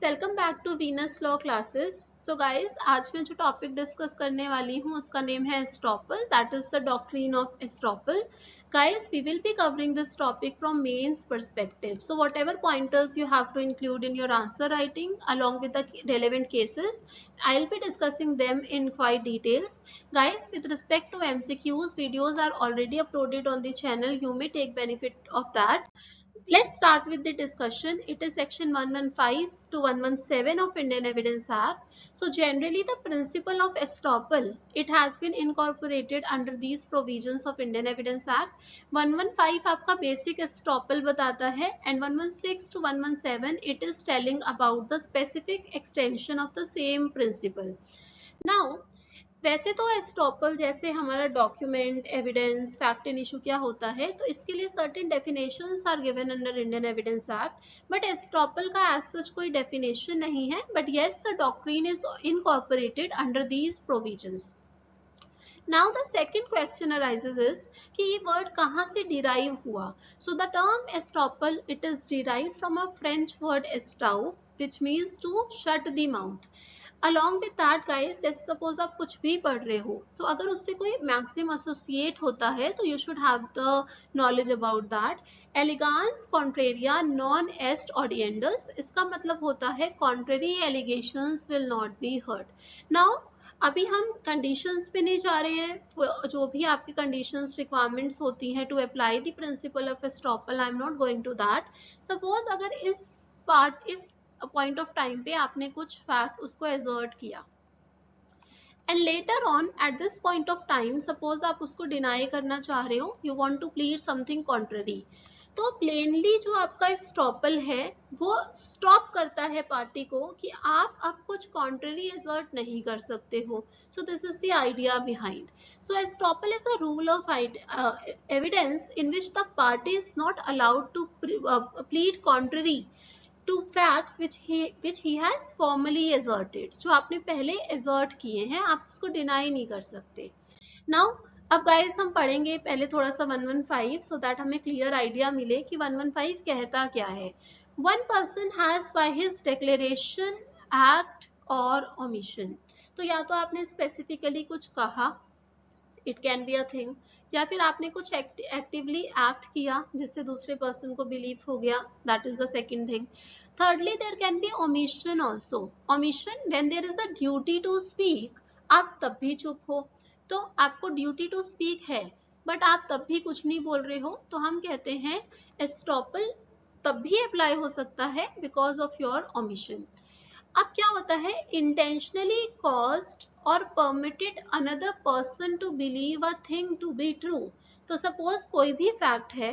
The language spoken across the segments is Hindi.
Welcome back to Venus law classes. So guys, आज मैं जो टॉपिक डिस्कस करने वाली हूँ उसका नेम है estoppel, that is the doctrine of estoppel. Guys, we will be covering this topic from mains perspective. So whatever pointers you have to include in your answer writing along with the relevant cases, I'll be discussing them in quite details. Guys, with respect to MCQs, videos are already uploaded on the channel. You may take benefit of that. Let's start with the discussion. It is section 115 to 117 of Indian Evidence Act. So generally the principle of estoppel, it has been incorporated under these provisions of Indian Evidence Act. 115 आपका basic estoppel बताता है and 116 to 117 it is telling about the specific extension of the same principle. Now वैसे तो एस्टॉपल जैसे हमारा document evidence fact in issue क्या होता है, तो इसके लिए certain definitions are given under Indian Evidence Act. But estoppel का एज सच कोई डेफिनेशन नहीं है, but yes the doctrine is incorporated under these provisions. Now the second question arises is कि ये वर्ड कहाँ से डिराइव हुआ. So the term estoppel it is derive from a French word estoup which means to shut the mouth. Along with that guys, जैसे सपोज आप कुछ भी पढ़ रहे हो तो अगर उससे कोई मैक्सिम एसोसिएट होता है तो you should have the knowledge about that. एलिगांस कॉन्ट्रेरिया नॉन एस्ट ऑडिएंडस, इसका मतलब होता है contrary allegations will not be heard. Now अभी हम कंडीशंस पे नहीं जा रहे हैं. जो भी आपकी कंडीशंस रिक्वायरमेंट्स होती हैं to apply the principle of estoppel, I am not going to that. Suppose अगर इस पॉइंट ऑफ टाइम पे आपने कुछ फैक्ट उसको एजर्ट किया and later on at this point of time suppose आप उसको डिनाई करना चाह रहे हो, you want to plead something contrary, तो प्लेनली जो आपका स्टॉपल है वो स्टॉप करता है पार्टी को कि आप अब कुछ कॉन्ट्ररी एजर्ट नहीं कर सकते हो. So this is the idea behind. So estoppel is a rule of evidence in which the party is not allowed to plead contrary to facts which he has formally asserted. जो आपने पहले assert किए हैं आप उसको deny नहीं कर सकते. Now अब guys हम पढ़ेंगे पहले थोड़ा सा 115 so that हमें clear idea मिले कि 115 कहता क्या है. One person has by his declaration, act or omission. तो या तो आपने specifically कुछ कहा, it can be a thing, या फिर आपने कुछ एक्टिवली एक्ट किया जिससे दूसरे पर्सन को बिलीव हो गया, that is the second thing. thirdly there can be omission also. omission when there is a duty to speak, आप तब भी चुप हो, तो आपको ड्यूटी टू स्पीक है बट आप तब भी कुछ नहीं बोल रहे हो, तो हम कहते हैं एस्टॉपल तब भी अप्लाई हो सकता है बिकॉज ऑफ योर omission. अब क्या होता है, इंटेंशनली कॉज्ड और permitted another person to believe a thing to be true. तो सपोज कोई भी फैक्ट है,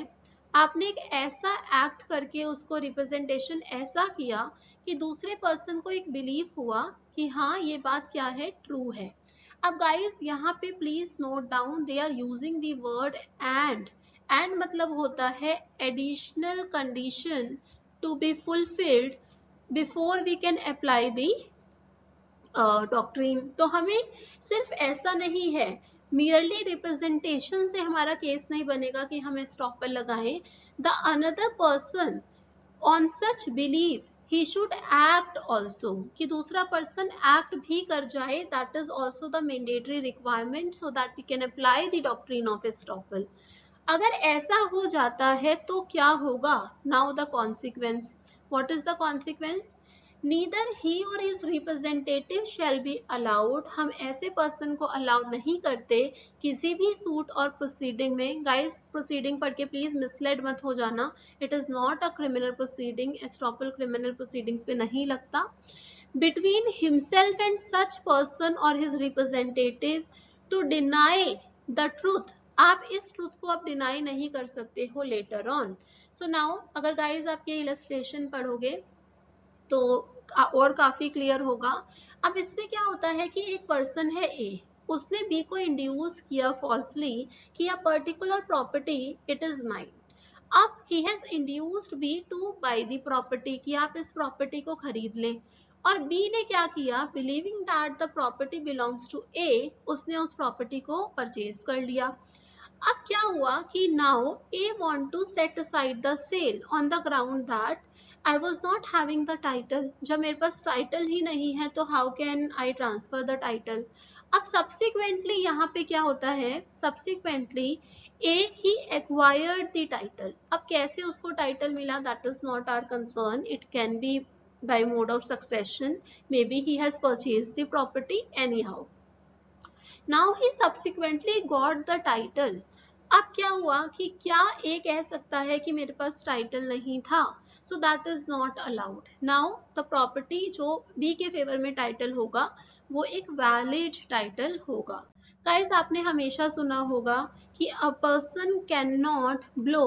आपने एक ऐसा एक्ट करके उसको रिप्रेजेंटेशन ऐसा किया कि दूसरे पर्सन को एक बिलीव हुआ कि हाँ ये बात क्या है, ट्रू है. अब गाइस यहाँ पे please note down, they are using the word and मतलब होता है additional condition to be fulfilled before we can apply the doctrine. तो हमें सिर्फ ऐसा नहीं है मियरली रिप्रेजेंटेशन से हमारा केस नहीं बनेगा कि हम एस्टॉपल लगाएं. The another person on such believe he should act also, कि दूसरा पर्सन एक्ट भी कर जाए, that is also the mandatory requirement so that we can apply the doctrine of estoppel. अगर ऐसा हो जाता है तो क्या होगा, now the consequence. What is the consequence, neither he और his representative shall be allowed. हम ऐसे पर्सन को अलाउ नहीं करते किसी भी सूट और प्रोसीडिंग में. गाइस प्रोसीडिंग पढ़ के प्लीज मिसलेड मत हो जाना, it is not a criminal proceeding, estoppel criminal proceedings पे नहीं लगता. Between himself and such person और his representative to deny the truth, आप इस ट्रूथ को आप डिनाई नहीं कर सकते हो लेटर ऑन. सो नाउ अगर गाइज आप ये इलस्ट्रेशन पढ़ोगे तो और काफी क्लियर होगा. अब इसमें क्या होता है कि एक पर्सन है ए, उसने बी को इंड्यूस किया फॉल्सली कि a particular property it is mine. अब he has induced B to buy the property, कि आप इस प्रॉपर्टी को खरीद लें, और बी ने क्या किया, believing that the property belongs to A, उसने उस प्रॉपर्टी को परचेज कर लिया. अब क्या हुआ कि now a want to set aside the sale on the ground that I was not having the title, जब मेरे पास टाइटल ही नहीं है तो how can I transfer the title. अब सब्सिक्वेंटली यहाँ पे क्या होता है, subsequently a he acquired the title. अब कैसे उसको टाइटल मिला, that is not our concern, it can be by mode of succession, maybe he has purchased the property anyhow. Now he subsequently got the title. अब क्या हुआ कि क्या ए कह सकता है कि मेरे पास टाइटल नहीं था, सो that is not allowed. Now the property जो बी के फेवर में टाइटल होगा वो एक वैलिड टाइटल होगा। गाइस आपने हमेशा सुना होगा कि a person can not blow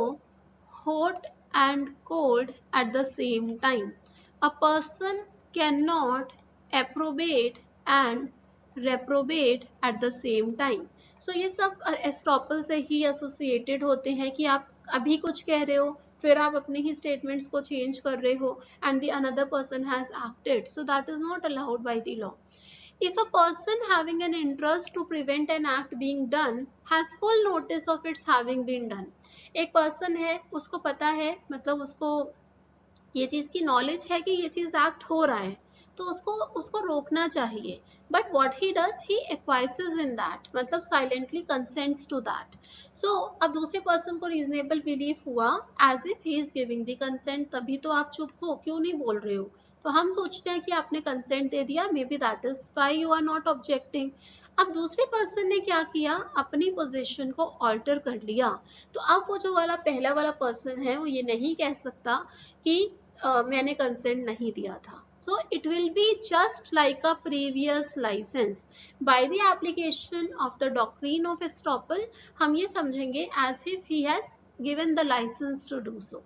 hot and cold at the same time. A person cannot approbate and reprobate at the same time. So ये सब एस्ट्रोपल से ही एसोसिएटेड होते हैं कि आप अभी कुछ कह रहे हो फिर आप अपने ही स्टेटमेंट्स को चेंज कर रहे हो and the another person has acted, so that is not allowed by the law. If a person having an interest to prevent an act being done has full notice of its having been done, एक पर्सन है उसको पता है, मतलब उसको ये चीज की नॉलेज है कि ये चीज एक्ट हो रहा है, तो उसको उसको रोकना चाहिए, but what he does he acquiesces in that, मतलब silently consents to that. So अब दूसरे पर्सन को रीजनेबल बिलीफ हुआ as if he is giving the consent, तभी तो आप चुप हो, क्यों नहीं बोल रहे हो, तो हम सोचते हैं कि आपने कंसेंट दे दिया, maybe that is why you are not objecting. अब दूसरे पर्सन ने क्या किया, अपनी पोजीशन को ऑल्टर कर लिया, तो अब वो जो वाला पहला वाला पर्सन है वो ये नहीं कह सकता कि मैंने कंसेंट नहीं दिया था. So it will be just like a previous licence. By the application of the doctrine of estoppel हम ये समझेंगे as if he has given the licence to do so.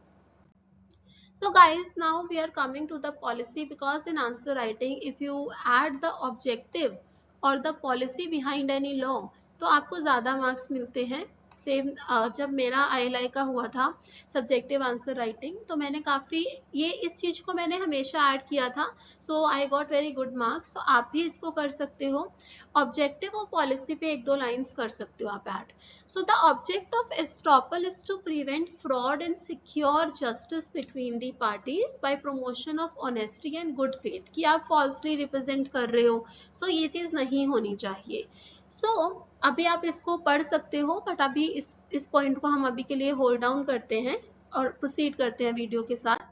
So guys, now we are coming to the policy, because in answer writing if you add the objective or the policy behind any law तो आपको ज़्यादा मार्क्स मिलते हैं. सेम जब मेरा ILI का हुआ था सब्जेक्टिव आंसर राइटिंग, तो मैंने काफ़ी ये इस चीज़ को मैंने हमेशा ऐड किया था, so I got very good marks. तो आप भी इसको कर सकते हो, ऑब्जेक्टिव और पॉलिसी पे एक दो लाइन्स कर सकते हो आप add. So the object of estoppel is to prevent fraud and secure justice between the parties by promotion of honesty and good faith. कि आप falsely represent कर रहे हो, so ये चीज़ नहीं होनी चाहिए. So अभी आप इसको पढ़ सकते हो, बट अभी इस पॉइंट को हम अभी के लिए होल्ड डाउन करते हैं और प्रोसीड करते हैं वीडियो के साथ.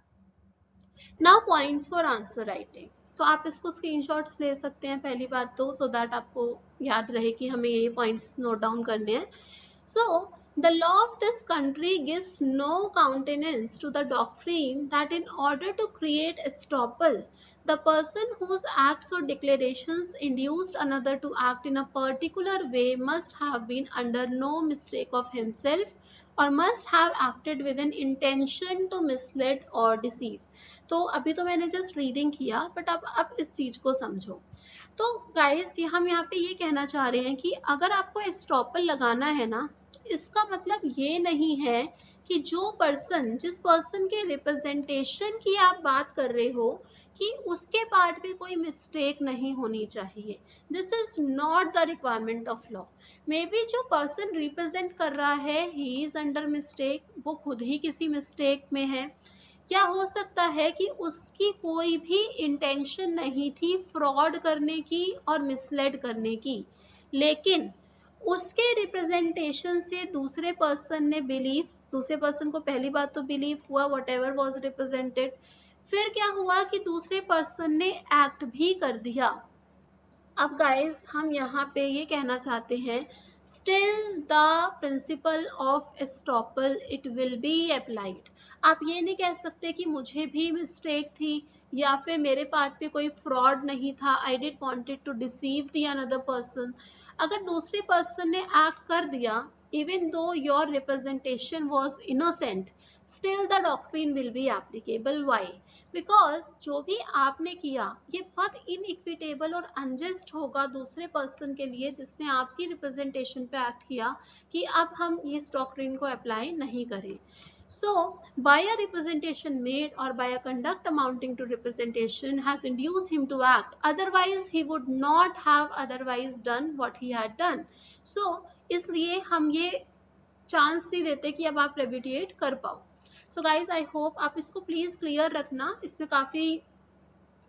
Now points for answer writing. तो आप इसको स्क्रीनशॉट्स ले सकते हैं पहली बात तो, सो दैट आपको याद रहे कि हमें ये पॉइंट्स नोट डाउन करने हैं. So, the law of this country gives no countenance to the doctrine that in order to create estoppel, the person whose acts or declarations induced another to act in a particular way must have been under no mistake of himself or must have acted with an intention to mislead or deceive. तो अभी तो मैंने जस्ट रीडिंग किया, बट अब इस चीज को समझो. तो गाइस हम यहाँ पे ये कहना चाह रहे हैं कि अगर आपको एस्ट्रोपल लगाना है ना, तो इसका मतलब ये नहीं है कि जो पर्सन जिस पर्सन के रिप्रेजेंटेशन की आप बात कर रहे हो कि उसके पार्ट में कोई मिस्टेक नहीं होनी चाहिए. This is not the requirement of law. May be जो पर्सन रिप्रेजेंट कर रहा है ही इज अंडर मिस्टेक, वो खुद ही किसी मिस्टेक में है. क्या हो सकता है कि उसकी कोई भी इंटेंशन नहीं थी फ्रॉड करने की और मिसलेड करने की, लेकिन उसके रिप्रेजेंटेशन से दूसरे पर्सन ने बिलीव, दूसरे पर्सन को पहली बात तो बिलीव हुआ वट एवर वॉज रिप्रेजेंटेड, फिर क्या हुआ कि दूसरे पर्सन ने एक्ट भी कर दिया. अब गाइस हम यहाँ पे ये कहना चाहते हैं, still the principle of estoppel it will be applied. आप ये नहीं कह सकते कि मुझे भी मिस्टेक थी या फिर मेरे पार्ट पे कोई फ्रॉड नहीं था, I did wanted to deceive the another person. अगर दूसरे पर्सन ने एक्ट कर दिया, even though your representation was innocent, still the doctrine will be applicable. Why? Because जो भी आपने किया ये बहुत इनइक्विटेबल और अनजस्ट होगा दूसरे पर्सन के लिए जिसने आपकी रिप्रेजेंटेशन पे एक्ट किया, कि अब हम इस डॉक्ट्रिन को अप्लाई नहीं करें. So, by a representation made or by a conduct amounting to representation has induced him to act, otherwise he would not have otherwise done what he had done. So, इसलिए हम ये चांस नहीं देते कि अब आप रेबिडिएट कर पाओ. सो गाइज आई होप आप इसको प्लीज क्लियर रखना, इसमें काफी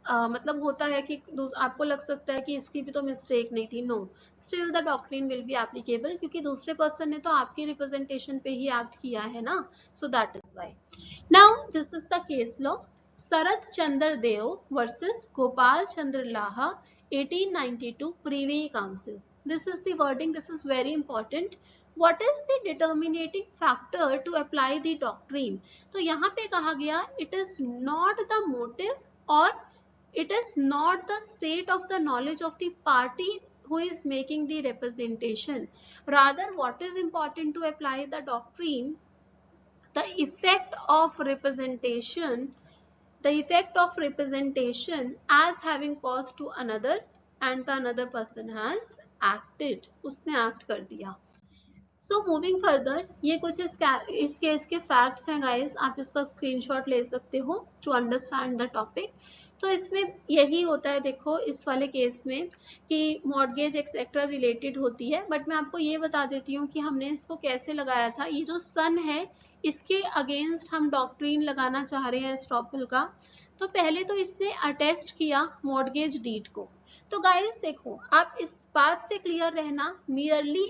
मतलब होता है कि आपको लग सकता है कि इसकी भी तो मिस्टेक नहीं थी। No, still the doctrine will be applicable, क्योंकि दूसरे पर्सन ने तो आपकी रिप्रेजेंटेशन पे ही एक्ट किया है ना, so that is why. Now this is the case law, Sharad Chandra Dev versus Gopal Chandra Laha 1892 privy council. This is the wording, this is very important. What is the determinating factor to apply the doctrine? तो यहाँ पे कहा गया it is not the motive or it is not the state of the knowledge of the party who is making the representation. Rather, what is important to apply the doctrine? The effect of representation, the effect of representation as having caused to another and the another person has acted, उसने act कर दिया। सो मूविंग फर्दर, ये कुछ इस केस के फैक्ट्स हैं गाइस, आप इसका स्क्रीनशॉट ले सकते हो टू अंडरस्टैंड द टॉपिक। तो इसमें यही होता है, देखो इस वाले केस में कि मॉर्गेज एक्सेट्रा रिलेटेड होती है, बट मैं आपको ये बता देती हूँ कि हमने इसको कैसे लगाया था। ये जो सन है इसके अगेंस्ट हम डॉक्ट्रीन लगाना चाह रहे हैं एस्टॉपल का। तो पहले तो इसने अटेस्ट किया मॉर्गेज डीड को। तो गाइस देखो, आप इस बात से क्लियर रहना, merely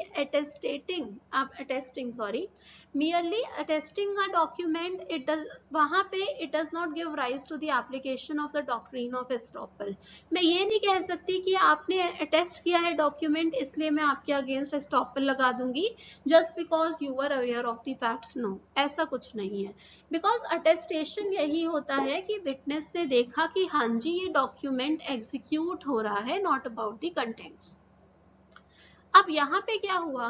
attesting a document, it does, वहां पे it does not give rise to the application of the doctrine of estoppel। मैं ये नहीं कह सकती कि आपने अटेस्ट किया है डॉक्यूमेंट इसलिए मैं आपके अगेंस्ट एस्टॉपल लगा दूंगी just because you were aware of the facts। no, ऐसा कुछ नहीं है, बिकॉज अटेस्टेशन यही होता है कि विटनेस ने देखा कि हाँ जी ये डॉक्यूमेंट एग्जीक्यूट हो रहा है, नॉट अबाउट द कंटेंट्स। अब यहाँ पे क्या हुआ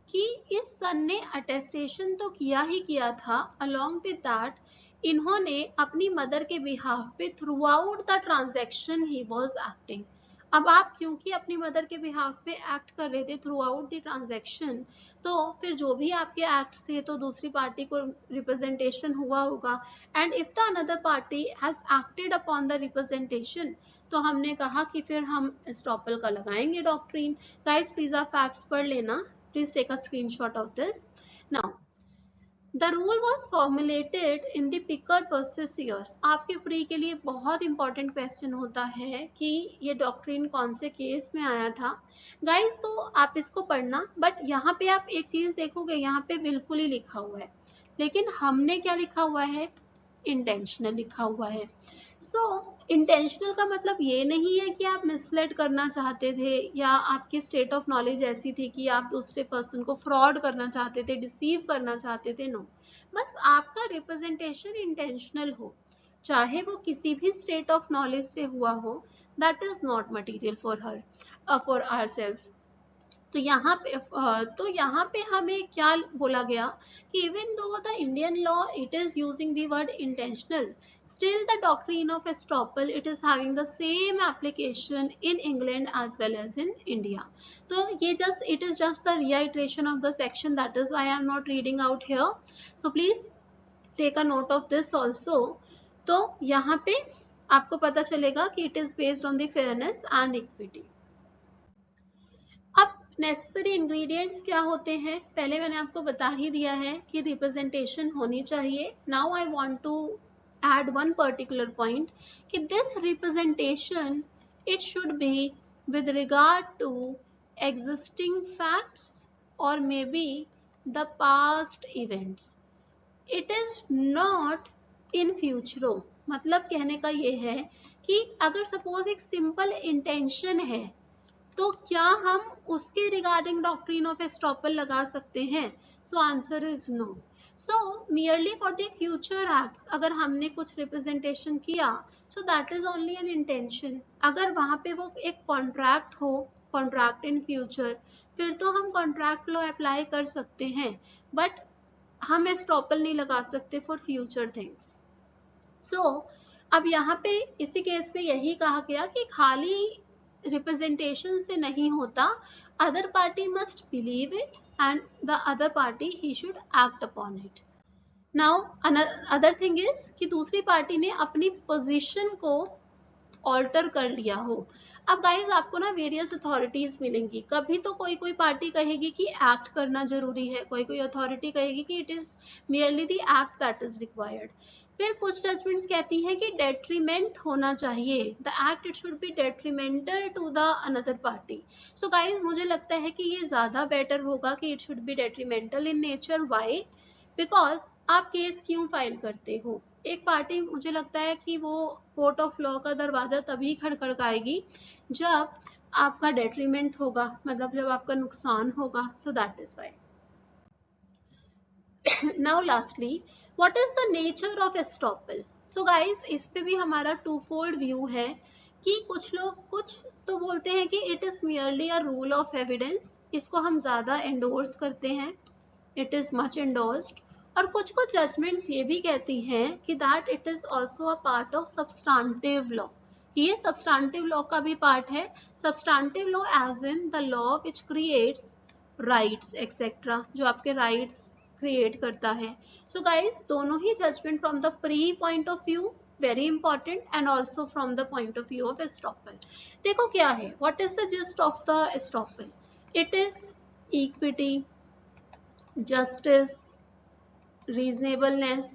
कि इस सन ने अटेस्टेशन तो किया ही किया था, अलोंग विद दैट इन्होंने अपनी मदर के बिहाफ पे through out the transaction he was acting. अब आप क्योंकि अपनी मदर के बिहाफ पे एक्ट कर रहे थे थ्रू आउट द ट्रांजेक्शन, तो फिर जो भी आपके एक्ट्स थे तो दूसरी पार्टी को रिप्रेजेंटेशन हुआ होगा। And if the another party has acted upon the representation, तो हमने कहा कि फिर हम एस्टॉपल का लगाएंगे डॉक्ट्रीन। गाइस प्लीज आप फैक्ट्स पढ़ लेना, please take a screenshot of this. Now the rule was formulated in the Pickard versus Sears. आपके प्री के लिए बहुत इंपॉर्टेंट क्वेश्चन होता है कि ये डॉक्ट्रीन कौन से केस में आया था। गाइस तो आप इसको पढ़ना, बट यहाँ पे आप एक चीज देखोगे, यहाँ पे विलफुली लिखा हुआ है, लेकिन हमने क्या लिखा हुआ है, इंटेंशनल लिखा हुआ है। सो इंटेंशनल का मतलब ये नहीं है कि आप मिसलेड करना चाहते थे या आपकी स्टेट ऑफ नॉलेज ऐसी थी कि आप दूसरे पर्सन को फ्रॉड करना चाहते थे, डिसीव करना चाहते थे। नो, बस आपका रिप्रेजेंटेशन इंटेंशनल हो, चाहे वो किसी भी स्टेट ऑफ नॉलेज से हुआ हो, that is not material for her for ourselves. तो यहाँ पे हमें क्या बोला गया कि even though the Indian law it is using the word intentional, still the doctrine of estoppel it is having the same application in England as well as in India। तो ये it is just the reiteration of the section, that is why I am not reading out here, so please take a note of this also। तो यहाँ पे आपको पता चलेगा कि it is based on the fairness and equity। अब नेसेसरी इंग्रेडिएंट्स क्या होते हैं, पहले मैंने आपको बता ही दिया है कि रिप्रेजेंटेशन होनी चाहिए। Now I want to add one particular point कि this representation it should be with regard to existing facts or maybe the past events, it is not in future। मतलब कहने का ये है कि अगर सपोज एक सिंपल इंटेंशन है तो क्या हम उसके रिगार्डिंग डॉक्ट्रीन ऑफ एस्टॉपल लगा सकते हैं? So answer is no. So merely for the future acts अगर हमने कुछ रिप्रेजेंटेशन किया, so that is only an intention. अगर वहां पे वो एक कॉन्ट्रैक्ट हो, कॉन्ट्रैक्ट इन फ्यूचर, फिर तो हम कॉन्ट्रैक्ट लॉ अप्लाई कर सकते हैं, बट हम एस्टॉपल नहीं लगा सकते फॉर फ्यूचर थिंग्स। सो अब यहाँ पे इसी केस में यही कहा गया कि खाली रिप्रेजेंटेशन से नहीं होता, other party must believe it and the other party he should act upon it. Now other thing is कि दूसरी पार्टी ने अपनी पोजीशन को ऑल्टर कर लिया हो। अब गाइज आपको ना वेरियस अथॉरिटीज मिलेंगी, कभी तो कोई कोई पार्टी कहेगी कि एक्ट करना जरूरी है, कोई कोई अथॉरिटी कहेगी कि it is merely the act that is required. फिर कुछ जजमेंट्स कहती हैं कि डेट्रीमेंट होना चाहिए, the act it should be detrimental to the another party. So guys मुझे लगता है कि ये ज्यादा बेटर होगा कि it should be detrimental in nature. Why? Because आप केस क्यों फाइल करते हो? एक पार्टी मुझे लगता है कि वो कोर्ट ऑफ लॉ का दरवाजा तभी खड़खड़ाएगी जब आपका डेट्रीमेंट होगा, मतलब जब आपका नुकसान होगा। So that is why. Now lastly, what is the nature of estoppel? So guys इस पे भी हमारा टू फोल्ड व्यू है कि कुछ लोग कुछ तो बोलते हैं कि it is merely a rule of evidence, इसको हम ज्यादा एंडोर्स करते हैं, इट इज मच एंडोर्स्ड। और कुछ कुछ जजमेंट्स ये भी कहती हैं कि that it is also a part of substantive law, ये सब्सटैंटिव लॉ का भी पार्ट है। Substantive law as in the law which creates rights etcetera, जो आपके राइट्स क्रिएट करता है। सो गाइज दोनों ही judgement from the pre point of view very important and also from the point of view of estoppel. देखो क्या है, what is the gist of the estoppel? It is equity, justice, reasonableness,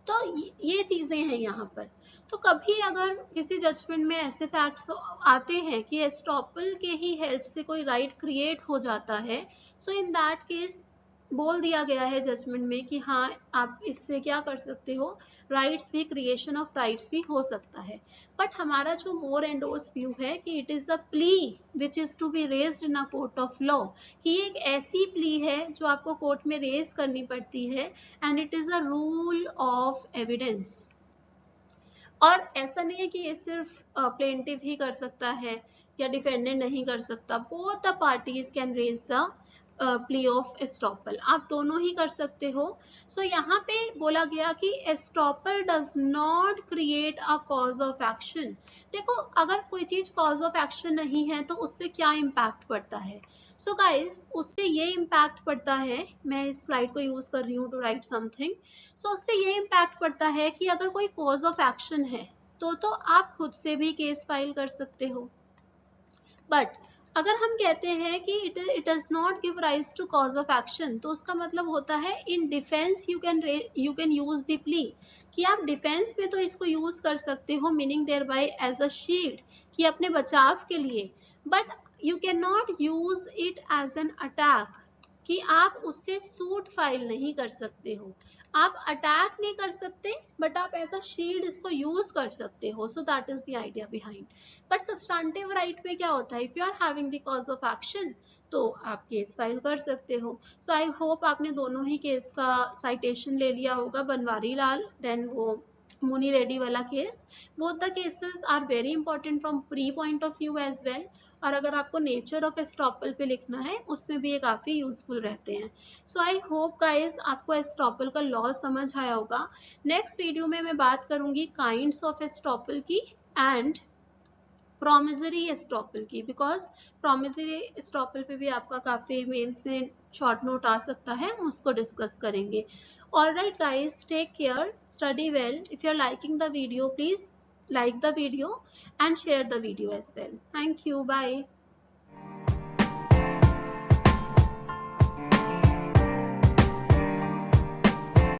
तो ये चीजें हैं यहाँ पर। तो कभी अगर किसी जजमेंट में ऐसे फैक्ट्स आते हैं कि एस्टॉपल के ही हेल्प से कोई राइट क्रिएट हो जाता है, सो इन दैट केस बोल दिया गया है जजमेंट में कि हाँ आप इससे क्या कर सकते हो, राइट्स भी, क्रिएशन ऑफ राइट्स भी हो सकता है। बट हमारा जो मोर एंडोर्स व्यू है कि it is a plea which is to be raised in a court of law, कि ये एक ऐसी प्ली है जो आपको कोर्ट में रेज करनी पड़ती है and it is a rule of evidence. और ऐसा नहीं है कि ये सिर्फ प्लेंटिव ही कर सकता है या डिफेंडेंट नहीं कर सकता, both the parties can raise the plea of estoppel, आप दोनों ही कर सकते हो। सो यहाँ पे बोला गया कि estoppel does not create a cause of action. देखो अगर कोई चीज कॉज ऑफ एक्शन नहीं है तो उससे क्या इम्पैक्ट पड़ता है? सो गाइस उससे ये इम्पैक्ट पड़ता है, मैं इस स्लाइड को यूज कर रही हूँ टू राइट समथिंग। सो उससे ये इम्पैक्ट पड़ता है कि अगर कोई कॉज ऑफ एक्शन है तो आप खुद से भी केस फाइल कर सकते हो। बट अगर हम कहते हैं कि it does not give rise to cause of action, तो उसका मतलब होता है in defence you can use the plea, कि आप डिफेंस में तो इसको यूज कर सकते हो, meaning thereby as a shield, कि अपने बचाव के लिए। But you can not use it as an attack, कि आप उससे सूट फाइल नहीं कर सकते हो, आप अटैक नहीं कर सकते बट आप एज अ शील्ड इसको यूज कर सकते हो। So that is the idea behind. But substantive right में क्या होता है, if you are having the cause of action तो आप केस फाइल कर सकते हो। सो आई होप आपने दोनों ही केस का साइटेशन ले लिया होगा, बनवारी लाल देन वो मुनी रेड्डी वाला case. Both the cases are very important from pre point of view as well. और अगर आपको नेचर ऑफ एस्टॉपल पे लिखना है उसमें भी ये काफी यूजफुल रहते हैं। सो आई होप गाइज आपको एस्टॉपल का लॉ समझ आया होगा। नेक्स्ट वीडियो में मैं बात करूंगी काइंड्स ऑफ एस्टॉपल की एंड प्रोमिसरी एस्टॉपल की, बिकॉज प्रोमिसरी एस्टॉपल पे भी आपका काफी मेंस में शॉर्ट नोट आ सकता है, हम उसको डिस्कस करेंगे। Alright guys, take care, study well. If you are liking the video please like the video and share the video as well. Thank you. Bye.